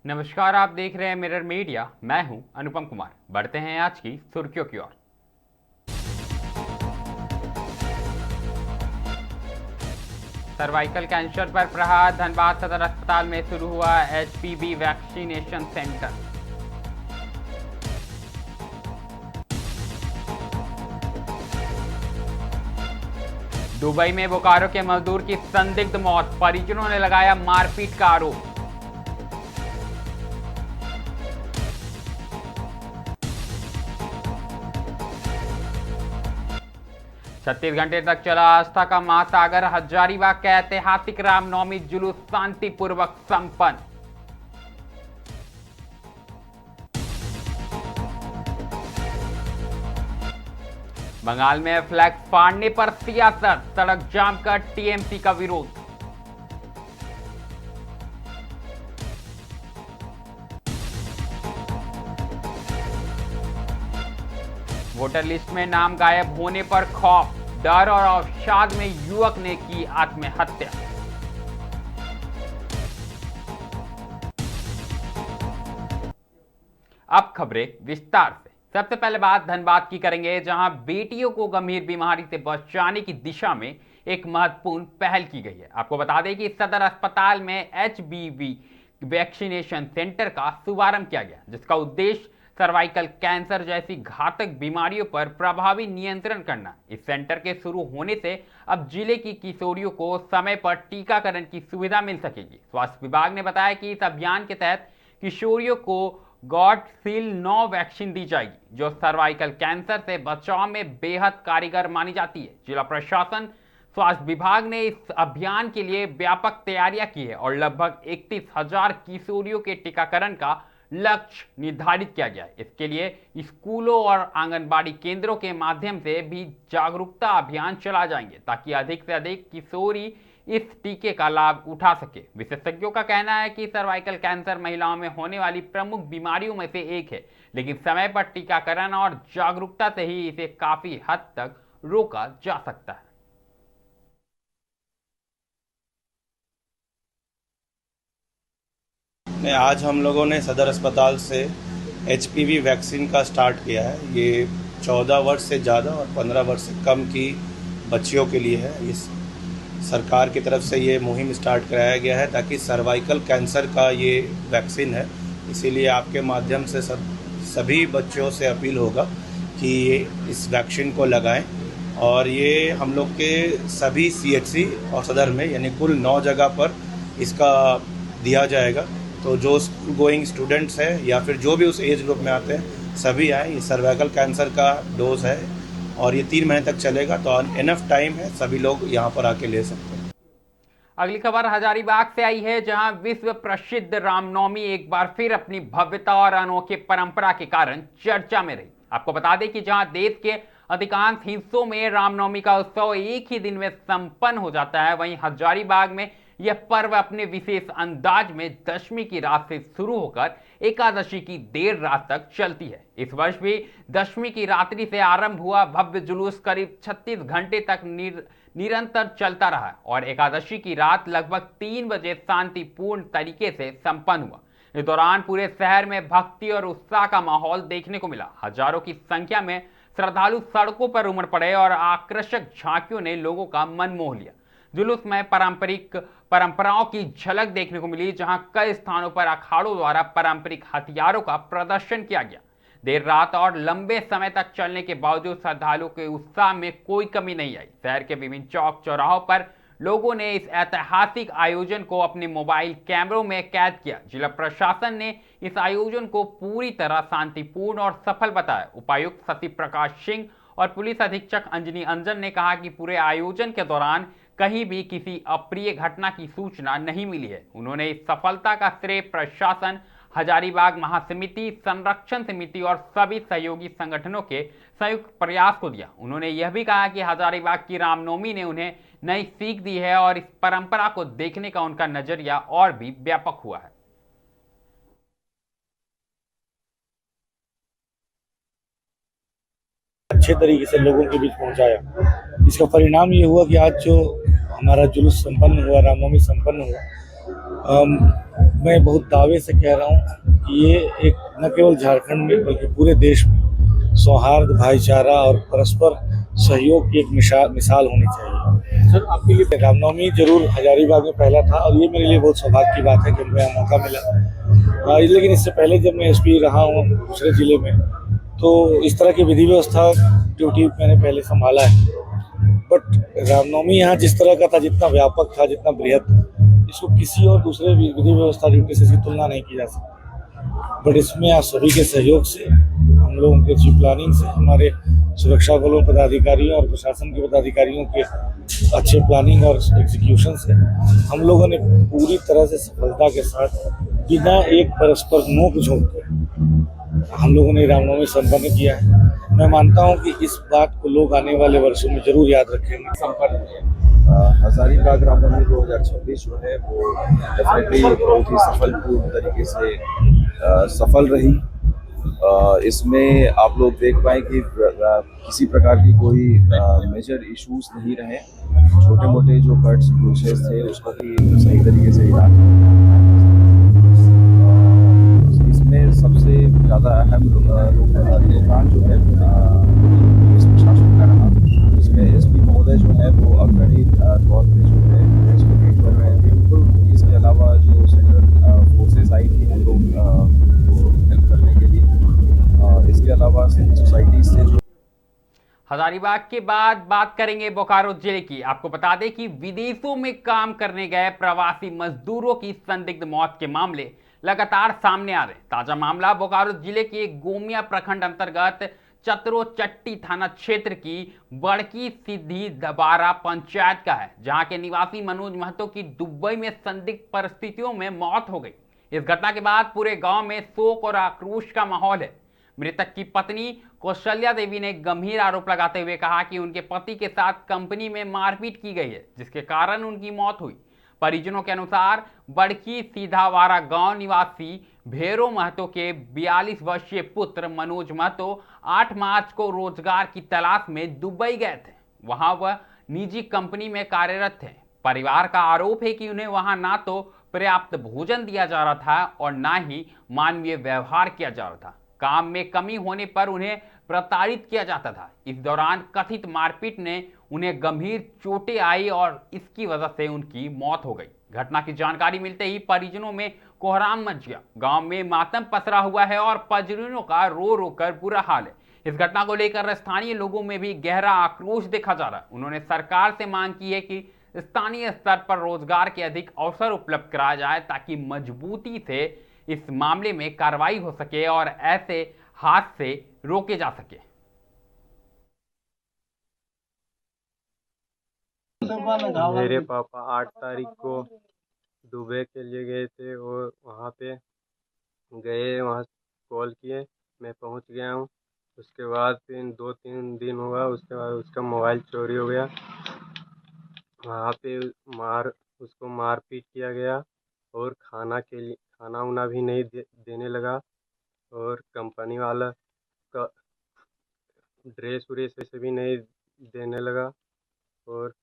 नमस्कार, आप देख रहे हैं मिरर मीडिया। मैं हूं अनुपम कुमार। बढ़ते हैं आज की सुर्खियों की ओर। सर्वाइकल कैंसर पर प्रहार, धनबाद सदर अस्पताल में शुरू हुआ एचपीवी वैक्सीनेशन सेंटर। दुबई में बोकारो के मजदूर की संदिग्ध मौत, परिजनों ने लगाया मारपीट का आरोप। छत्तीस घंटे तक चला आस्था का महासागर, हजारीबाग के ऐतिहासिक रामनवमी जुलूस शांतिपूर्वक संपन्न। बंगाल में फ्लैग फाड़ने पर सियासत, सड़क जाम कर टीएमसी का विरोध। वोटर लिस्ट में नाम गायब होने पर खौफ, डर और अवसाद में युवक ने की आत्महत्या। अब खबरें विस्तार से। सबसे पहले बात धनबाद की करेंगे, जहां बेटियों को गंभीर बीमारी से बचाने की दिशा में एक महत्वपूर्ण पहल की गई है। आपको बता दें कि सदर अस्पताल में एचबीवी वैक्सीनेशन सेंटर का शुभारंभ किया गया, जिसका उद्देश्य सर्वाइकल कैंसर जैसी घातक बीमारियों पर प्रभावी नियंत्रण करना। इस सेंटर के शुरू होने से अब जिले की किशोरियों को समय पर टीकाकरण की सुविधा मिल सकेगी। स्वास्थ्य विभाग ने बताया कि इस अभियान के तहत किशोरियों को गॉडसील 9 वैक्सीन दी जाएगी, जो सर्वाइकल कैंसर से बचाव में बेहद कारगर मानी जाती है। जिला प्रशासन स्वास्थ्य विभाग ने इस अभियान के लिए व्यापक तैयारियां की है और लगभग 31,000 किशोरियों के टीकाकरण का लक्ष्य निर्धारित किया गया है। इसके लिए स्कूलों और आंगनबाड़ी केंद्रों के माध्यम से भी जागरूकता अभियान चला जाएंगे, ताकि अधिक से अधिक किशोरी इस टीके का लाभ उठा सके। विशेषज्ञों का कहना है कि सर्वाइकल कैंसर महिलाओं में होने वाली प्रमुख बीमारियों में से एक है, लेकिन समय पर टीकाकरण और जागरूकता से ही इसे काफी हद तक रोका जा सकता है। आज हम लोगों ने सदर अस्पताल से एचपीवी वैक्सीन का स्टार्ट किया है। ये 14 वर्ष से ज़्यादा और 15 वर्ष से कम की बच्चियों के लिए है। इस सरकार की तरफ से ये मुहिम स्टार्ट कराया गया है ताकि सर्वाइकल कैंसर का ये वैक्सीन है। इसीलिए आपके माध्यम से सभी बच्चों से अपील होगा कि इस वैक्सीन को लगाएं। और ये हम लोग के सभी सीएचसी और सदर में यानी कुल 9 जगह पर इसका दिया जाएगा। तो जो स्कूल गोइंग स्टूडेंट्स हैं या फिर जो भी उस एज ग्रुप में आते हैं, सभी आए। ये सर्वाइकल कैंसर का डोज है और ये 3 महीने तक चलेगा, तो इनफ टाइम है, सभी लोग यहाँ पर आके ले सकते हैं। अगली खबर हजारीबाग से आई है, जहां विश्व प्रसिद्ध रामनवमी एक बार फिर अपनी भव्यता और अनोखी परंपरा के कारण चर्चा में रही। आपको बता दें कि जहां देश के अधिकांश हिस्सों में रामनवमी का उत्सव एक ही दिन में संपन्न हो जाता है, वहीं हजारीबाग में यह पर्व अपने विशेष अंदाज में दशमी की रात से शुरू होकर एकादशी की देर रात तक चलती है। इस वर्ष भी दशमी की रात्रि से आरंभ हुआ भव्य जुलूस करीब 36 घंटे तक निरंतर चलता रहा और एकादशी की रात लगभग 3 बजे शांतिपूर्ण तरीके से संपन्न हुआ। इस दौरान पूरे शहर में भक्ति और उत्साह का माहौल देखने को मिला। हजारों की संख्या में श्रद्धालु सड़कों पर उमड़ पड़े और आकर्षक झांकियों ने लोगों का मन मोह लिया। जुलूस में पारंपरिक परंपराओं की झलक देखने को मिली, जहां कई स्थानों पर अखाड़ों द्वारा पारंपरिक हथियारों का प्रदर्शन किया गया। देर रात और लंबे समय तक चलने के बावजूद श्रद्धालुओं के उत्साह में कोई कमी नहीं आई। शहर के विभिन्न चौक चौराहों पर लोगों ने इस ऐतिहासिक आयोजन को अपने मोबाइल कैमरों में कैद किया। जिला प्रशासन ने इस आयोजन को पूरी तरह शांतिपूर्ण और सफल बताया। उपायुक्त सती प्रकाश सिंह और पुलिस अधीक्षक अंजनी अंजन ने कहा कि पूरे आयोजन के दौरान कहीं भी किसी अप्रिय घटना की सूचना नहीं मिली है। उन्होंने इस सफलता का श्रेय प्रशासन, हजारीबाग महासमिति, संरक्षण समिति और सभी सहयोगी संगठनों के संयुक्त प्रयास को दिया। उन्होंने यह भी कहा कि हजारीबाग की रामनवमी ने उन्हें नई सीख दी है और इस परंपरा को देखने का उनका नजरिया और भी व्यापक हुआ है। अच्छे तरीके से लोगों के बीच पहुंचाया। इसका परिणाम ये हुआ कि आज जो हमारा जुलूस संपन्न हुआ, रामनवमी संपन्न हुआ, मैं बहुत दावे से कह रहा हूँ कि ये एक न केवल झारखंड में बल्कि पूरे देश में सौहार्द, भाईचारा और परस्पर सहयोग की एक मिसाल होनी चाहिए। सर, आपके लिए रामनवमी जरूर हजारीबाग में पहला था और ये मेरे लिए बहुत सौभाग्य की बात है कि मुझे मौका मिला। लेकिन इससे पहले जब मैं एसपी रहा हूँ दूसरे जिले में, तो इस तरह की विधि व्यवस्था ड्यूटी मैंने पहले संभाला है। बट रामनवमी यहाँ जिस तरह का था, जितना व्यापक था, जितना बृहद था, इसको किसी और दूसरे विधि व्यवस्था ड्यूटी से इसकी तुलना नहीं की जा सकती। बट इसमें आप सभी के सहयोग से, हम लोगों के अच्छी प्लानिंग से, हमारे सुरक्षा बलों पदाधिकारियों और प्रशासन के पदाधिकारियों के अच्छे प्लानिंग और एग्जीक्यूशन से हम लोगों ने पूरी तरह से सफलता के साथ बिना एक परस्पर नोक झोंक के हम लोगों ने रामनवमी संपन्न किया है। मैं मानता हूं कि इस बात को लोग आने वाले वर्षों में जरूर याद रखेंगे। हजारीबाग रामनवमी 2026 जो है वो डेफिनेटली बहुत ही सफलपूर्ण तरीके से सफल रही। इसमें आप लोग देख पाए कि किसी प्रकार की कोई मेजर इश्यूज नहीं रहे। छोटे मोटे जो कट्स ब्रूसेस थे उसको भी सही तरीके से इलाज। इसमें सबसे ज़्यादा अहम योगदान जो है पुलिस प्रशासन का रहा। इसमें एसपी महोदय जो है वो अग्रणी तौर पे जो है इसको लीड कर रहे थे। इसके अलावा जो सेंट्रल फोर्सेस आई थी हम लोग को हेल्प करने के लिए, इसके अलावा सिविल सोसाइटी से जो हजारीबाग के बाद बात करेंगे बोकारो जिले की। आपको बता दें कि विदेशों में काम करने गए प्रवासी मजदूरों की संदिग्ध मौत के मामले लगातार सामने आ रहे हैं। ताजा मामला बोकारो जिले के गोमिया प्रखंड अंतर्गत चतरोचट्टी थाना क्षेत्र की बड़की सिद्धि दबारा पंचायत का है, जहां के निवासी मनोज महतो की दुबई में संदिग्ध परिस्थितियों में मौत हो गई। इस घटना के बाद पूरे गांव में शोक और आक्रोश का माहौल है। मृतक की पत्नी कौशल्या देवी ने गंभीर आरोप लगाते हुए कहा कि उनके पति के साथ कंपनी में मारपीट की गई है, जिसके कारण उनकी मौत हुई। परिजनों के अनुसार बड़की सीधावारा गांव निवासी भेरो महतो के 42 वर्षीय पुत्र मनोज महतो 8 मार्च को रोजगार की तलाश में दुबई गए थे। वहां वह निजी कंपनी में कार्यरत थे। परिवार का आरोप है कि उन्हें वहां ना तो पर्याप्त भोजन दिया जा रहा था और ना ही मानवीय व्यवहार किया जा रहा था। काम में कमी होने पर उन्हें प्रताड़ित किया जाता था। इस दौरान कथित मारपीट ने उन्हें गंभीर चोटें आई और इसकी वजह से उनकी मौत हो गई। घटना की जानकारी मिलते ही परिजनों में कोहराम मच गया। गांव में मातम पसरा हुआ है और परिजनों का रो रो कर बुरा हाल है। इस घटना को लेकर स्थानीय लोगों में भी गहरा आक्रोश देखा जा रहा है। उन्होंने सरकार से मांग की है कि स्थानीय स्तर पर रोजगार के अधिक अवसर उपलब्ध कराया जाए, ताकि मजबूती से इस मामले में कार्रवाई हो सके और ऐसे हादसे रोके जा सके। मेरे पापा 8 तारीख को दुबई के लिए गए थे और वहाँ पे गए, वहाँ कॉल किए, मैं पहुँच गया हूँ। उसके बाद फिर 2-3 दिन हुआ, उसके बाद उसका मोबाइल चोरी हो गया। वहाँ पे उसको मारपीट किया गया और खाना उना भी नहीं देने लगा और कंपनी वाला का ड्रेस व्रेस से भी नहीं देने लगा और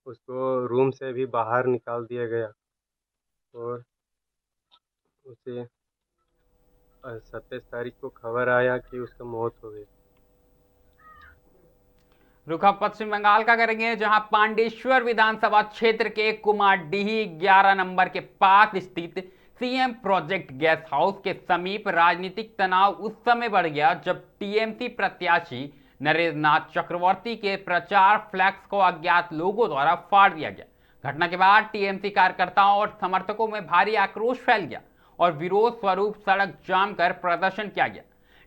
उसको रूम से भी बाहर निकाल दिया गया और उसे 27 तारीख को खबर आया कि उसका मौत हो गई। रुख अब पश्चिम बंगाल का करेंगे, जहां पांडेश्वर विधानसभा क्षेत्र के कुमारडीह 11 नंबर के पास स्थित सीएम प्रोजेक्ट गेस्ट हाउस के समीप राजनीतिक तनाव उस समय बढ़ गया जब टीएमसी प्रत्याशी नरेंद्र नाथ चक्रवर्ती के प्रचार फ्लैक्स को अज्ञात लोगों द्वारा फाड़ दिया गया। घटना के बाद टीएमसी कार्यकर्ताओं और समर्थकों में भारी आक्रोश फैल गया और विरोध स्वरूप सड़क जाम कर प्रदर्शन किया गया।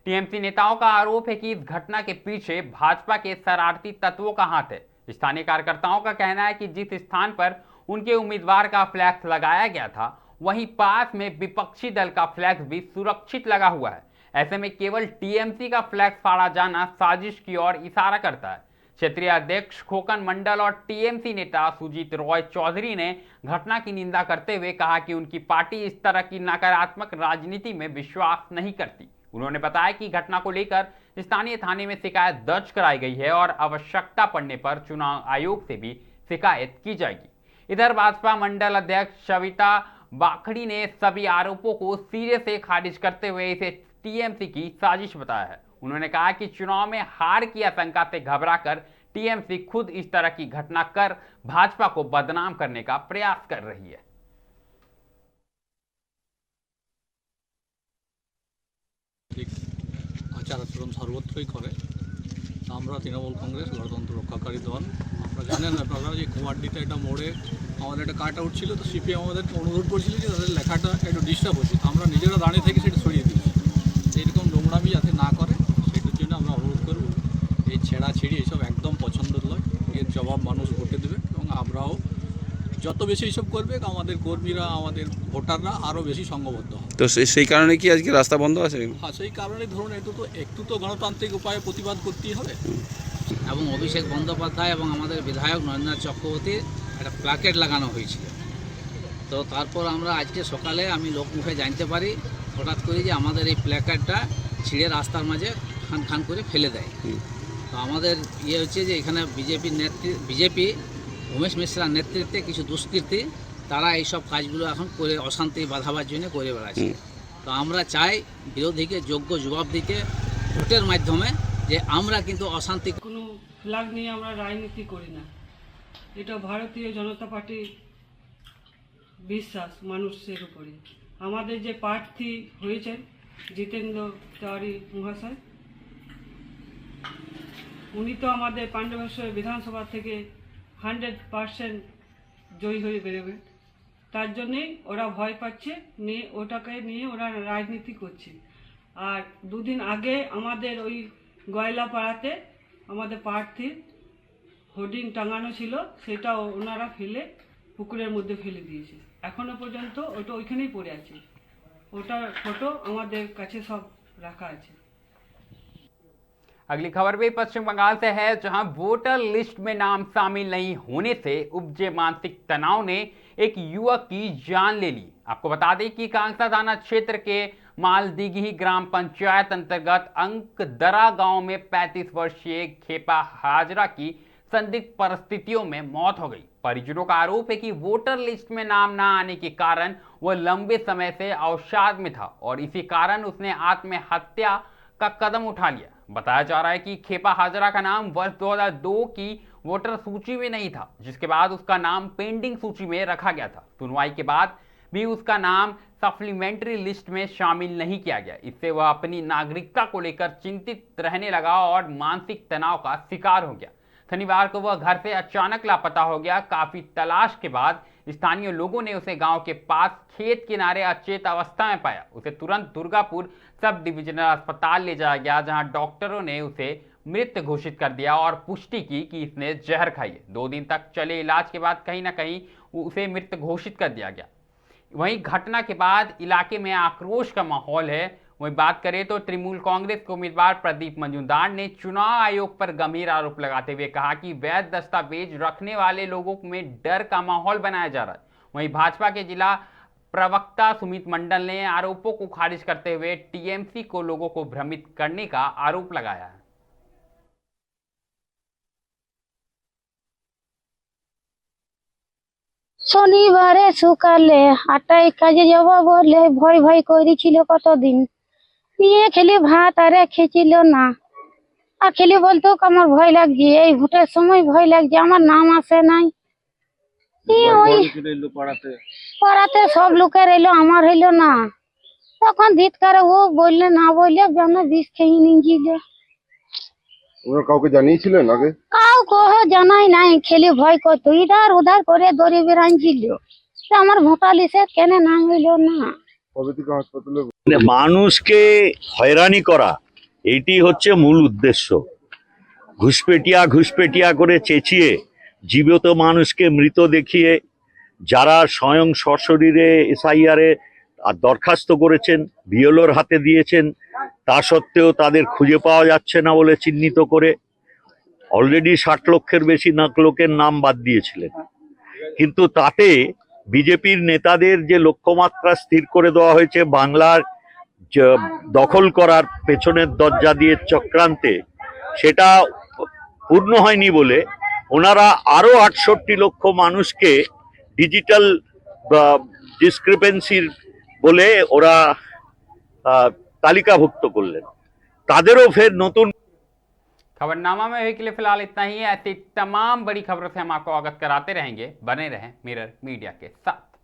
टीएमसी नेताओं का आरोप है कि इस घटना के पीछे भाजपा के शरारती तत्वों का हाथ है। स्थानीय कार्यकर्ताओं का कहना है कि जिस स्थान पर उनके उम्मीदवार का फ्लैक्स लगाया गया था, वहीं पास में विपक्षी दल का फ्लैक्स भी सुरक्षित लगा हुआ है। ऐसे में केवल टीएमसी का फ्लैक्स फाड़ा जाना साजिश की ओर इशारा करता है। क्षेत्रीय अध्यक्ष खोकन मंडल और टीएमसी नेता सुजीत रॉय चौधरी ने घटना की निंदा करते हुए कहा कि उनकी पार्टी इस तरह की नकारात्मक राजनीति में विश्वास नहीं करती। उन्होंने बताया कि घटना को लेकर स्थानीय थाने में शिकायत दर्ज कराई गई है और आवश्यकता पड़ने पर चुनाव आयोग से भी शिकायत की जाएगी। इधर भाजपा मंडल अध्यक्ष सविता बाखड़ी ने सभी आरोपों को सिरे से खारिज करते हुए इसे टीएमसी की साजिश बताया है। उन्होंने कहा कि चुनाव में हार की आशंका से घबराकर टीएमसी खुद इस तरह की घटना कर भाजपा को बदनाम करने का प्रयास कर रही है। আচার আচরণ সর্বত্রই করে। আমরা তৃণমূল কংগ্রেস গণতন্ত্র রক্ষাকারী দল, আপনারা জানেন আপনারা যে কুমারডিতে একটা মোড়ে আমাদের একটা কাট আউট ছিল, তো সিপিএম আমাদেরকে অনুরোধ করেছিল যে তাদের লেখাটা একটু ডিস্টার্ব হচ্ছে, তো আমরা নিজেরা দাঁড়িয়ে থেকে সেটা সরিয়ে দিয়েছি। এইরকম নোংরামি যাতে না করে সেটার জন্য আমরা অনুরোধ করব। এই ছেঁড়াছিঁড়ি এসব একদম পছন্দের নয়, এর জবাব মানুষ ভোটে দেবে এবং আমরাও যত বেশি এইসব করবে আমাদের কর্মীরা আমাদের ভোটাররা আরও বেশি সংঘবদ্ধ হবে। তো সেই কারণে কি আজকে রাস্তা বন্ধ আছে? হ্যাঁ, সেই কারণে ধরুন একটু তো গণতান্ত্রিক উপায়ে প্রতিবাদ করতেই হবে। এবং অভিষেক বন্দ্যোপাধ্যায় এবং আমাদের বিধায়ক নরেন্দ্রনাথ চক্রবর্তীর একটা প্ল্যাকেট লাগানো হয়েছিল। তো তারপর আমরা আজকে সকালে আমি লোকমুখে জানতে পারি হঠাৎ করে যে আমাদের এই প্ল্যাকেটটা ছিঁড়ে রাস্তার মাঝে খান খান করে ফেলে দেয়। তো আমাদের হচ্ছে যে এখানে বিজেপি উমেশ মিশ্রার নেতৃত্বে কিছু দুষ্কৃতী তারা এইসব কাজগুলো এখন করে অশান্তি বাঁধাবার জন্য করে বেড়াচ্ছে। তো আমরা চাই বিরোধীকে যোগ্য জবাব দিতে ভোটের মাধ্যমে যে আমরা কিন্তু অশান্তি কোনো ফ্ল্যাগ নিয়ে আমরা রাজনীতি করি না। এটা ভারতীয় জনতা পার্টির বিশ্বাস মানুষের উপরে। আমাদের যে প্রার্থী হয়েছেন জিতেন্দ্র তিওয়ারি মহাশয়, উনি তো আমাদের পাণ্ডবেশ্বর বিধানসভা থেকে 100% জয়ী হয়ে বেরোবে। তার জন্যেই ওরা ভয় পাচ্ছে, ওটাকে নিয়ে ওরা রাজনীতি করছে। আর দুদিন আগে আমাদের ওই গয়লাপাড়াতে আমাদের প্রার্থীর হোর্ডিং টাঙানো ছিল, সেটা ওনারা ফেলে পুকুরের মধ্যে ফেলে দিয়েছে। এখনো পর্যন্ত ওটা ওইখানেই পড়ে আছে। ওটার ফটো আমাদের কাছে सब रखा है। अगली खबर भी पश्चिम बंगाल से है, जहां वोटर लिस्ट में नाम शामिल नहीं होने से उपजे मानसिक तनाव ने एक युवक की जान ले ली। आपको बता दें कि कांगड़ा थाना क्षेत्र के मालदीघी ग्राम पंचायत अंतर्गत अंकदरा गांव में 35 वर्षीय खेपा हाजरा की संदिग्ध परिस्थितियों में मौत हो गई। परिजनों का आरोप है कि वोटर लिस्ट में नाम न आने के कारण वह लंबे समय से अवसाद में था और इसी कारण उसने आत्महत्या का कदम उठा लिया। बताया जा रहा है कि खेपा हाजरा का नाम वर्ष 2002 की वोटर सूची में नहीं था, जिसके बाद उसका नाम पेंडिंग सूची में रखा गया था। सुनवाई के बाद भी उसका नाम सप्लीमेंट्री लिस्ट में शामिल नहीं किया गया। इससे वह अपनी नागरिकता को लेकर चिंतित रहने लगा और मानसिक तनाव का शिकार हो गया। शनिवार को वह घर से अचानक लापता हो गया। काफी तलाश के बाद स्थानीय लोगों ने उसे गांव के पास खेत किनारे अचेत अवस्था में पाया। उसे तुरंत दुर्गापुर सब डिविजनल अस्पताल ले जाया गया, जहां डॉक्टरों ने उसे मृत घोषित कर दिया और पुष्टि की कि इसने जहर खाई है। 2 दिन तक चले इलाज के बाद कहीं ना कहीं उसे मृत घोषित कर दिया गया। वहीं घटना के बाद इलाके में आक्रोश का माहौल है। वहीं बात करें तो तृणमूल कांग्रेस के उम्मीदवार प्रदीप मजूमदार ने चुनाव आयोग पर गंभीर आरोप लगाते हुए कहा कि वैध दस्तावेज रखने वाले लोगों में डर का माहौल बनाया जा रहा है। वहीं भाजपा के जिला प्रवक्ता सुमित मंडल ने आरोपों को खारिज करते हुए टीएमसी को लोगों को भ्रमित करने का आरोप लगाया है। শনিবারে সকালে 8টায় কাজে যাব বলে ভয় ভয় করেছিল কতদিন, নিয়ে খেলি ভাত আরে খেয়েছিল না। আর খেলি বলতো আমার ভয় লাগছে, এই ভোটের সময় ভয় লাগছে, আমার নাম আসে নাই। ওই পাড়াতে সব লোকের এলো, আমার হইলো না। তখন ধিৎকারে ও বললে না বললে যেন বিষ খেয়ে নিয়েছিল। ওরা কাউকে জানিয়েছিলেন আগে? কাউকে জানাই নাই, খেলি ভয় করতো, ইধার উধার করে দড়ি বেড়াইছিল। আমার ভোটার লিস্টে কেন নাম হইল না। কবে থেকে হাসপাতালে? মানুষকে হয়রানি করা এইটি হচ্ছে মূল উদ্দেশ্য। ঘুষপেটিয়া করে চেঁচিয়ে জীবিত মানুষকে মৃত দেখিয়ে যারা স্বয়ং সশরীরে এসআইআর এ দরখাস্ত করেছেন, বিএলওর হাতে দিয়েছেন, তা সত্ত্বেও তাদের খুঁজে পাওয়া যাচ্ছে না বলে চিহ্নিত করে অলরেডি 60 লক্ষের বেশি লোকের নাম বাদ দিয়েছিলেন। কিন্তু তাতে বিজেপির নেতাদের যে লক্ষ্যমাত্রা স্থির করে দেওয়া হয়েছে বাংলার দখল করার পেছনের দরজা দিয়ে চক্রান্তে, সেটা পূর্ণ হয়নি বলে ওনারা আরো 68 লক্ষ মানুষকে ডিজিটাল ডিসক্রিপেন্সির বলে ওরা তালিকাভুক্ত করলেন, তাদেরও ফের নতুন। खबरनामा में अभी के लिए फिलहाल इतना ही है। ऐसी तमाम बड़ी खबरों से हम आपको अवगत कराते रहेंगे। बने रहें मिरर मीडिया के साथ।